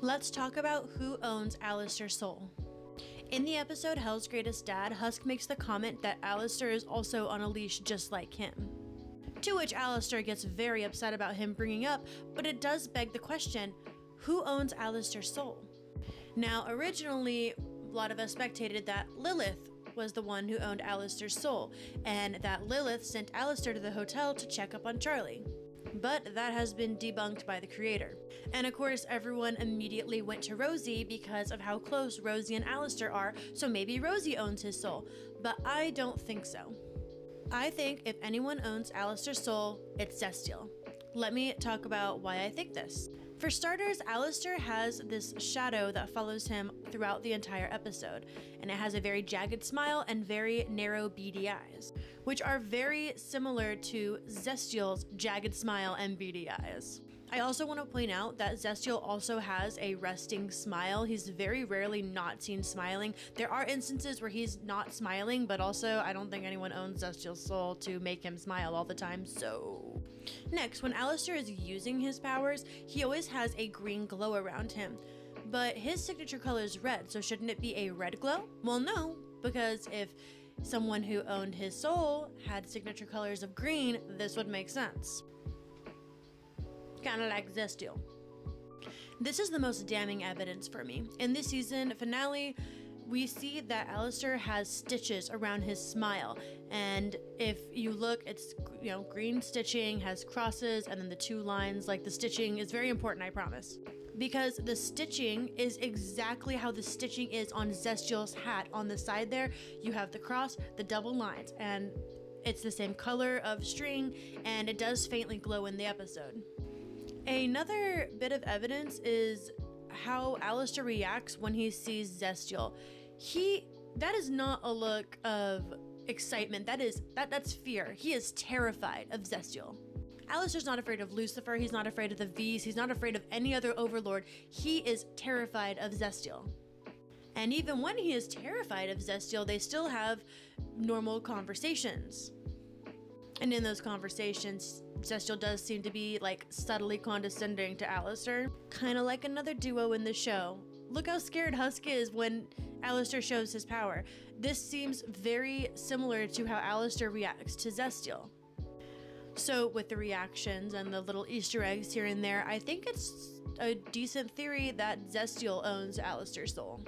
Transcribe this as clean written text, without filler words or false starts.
Let's talk about who owns Alastor's soul. In the episode Hell's Greatest Dad, Husk makes the comment that Alastor is also on a leash just like him. To which Alastor gets very upset about him bringing up, but it does beg the question, who owns Alastor's soul? Now, originally, a lot of us spectated that Lilith was the one who owned Alastor's soul, and that Lilith sent Alastor to the hotel to check up on Charlie. But that has been debunked by the creator. And of course, everyone immediately went to Rosie because of how close Rosie and Alastor are, so maybe Rosie owns his soul. But I don't think so. I think if anyone owns Alastor's soul, it's Zestial. Let me talk about why I think this. For starters, Alastor has this shadow that follows him throughout the entire episode, and it has a very jagged smile and very narrow beady eyes, which are very similar to Zestial's jagged smile and beady eyes. I also want to point out that Zestial also has a resting smile. He's very rarely not seen smiling. There are instances where he's not smiling, but also I don't think anyone owns Zestial's soul to make him smile all the time, so... Next, when Alastor is using his powers, he always has a green glow around him. But his signature color is red, so shouldn't it be a red glow? Well, no, because if someone who owned his soul had signature colors of green, this would make sense. Kinda like Zestial. This is the most damning evidence for me. In this season finale, we see that Alastor has stitches around his smile, and if you look, it's green stitching, has crosses, and then the two lines. Like, the stitching is very important, I promise, because the stitching is exactly how the stitching is on Zestial's hat. On the side there, you have the cross, the double lines, and it's the same color of string, and it does faintly glow in the episode. Another bit of evidence is how Alastor reacts when he sees Zestial. That is not a look of excitement. That's fear. He is terrified of Zestial. Alastor's not afraid of Lucifer. He's not afraid of the V's. He's not afraid of any other overlord. He is terrified of Zestial. And even when he is terrified of Zestial, they still have normal conversations. And in those conversations, Zestial does seem to be subtly condescending to Alastor, kind of like another duo in the show. Look how scared Husk is when Alastor shows his power. This seems very similar to how Alastor reacts to Zestial. So with the reactions and the little Easter eggs here and there, I think it's a decent theory that Zestial owns Alastor's soul.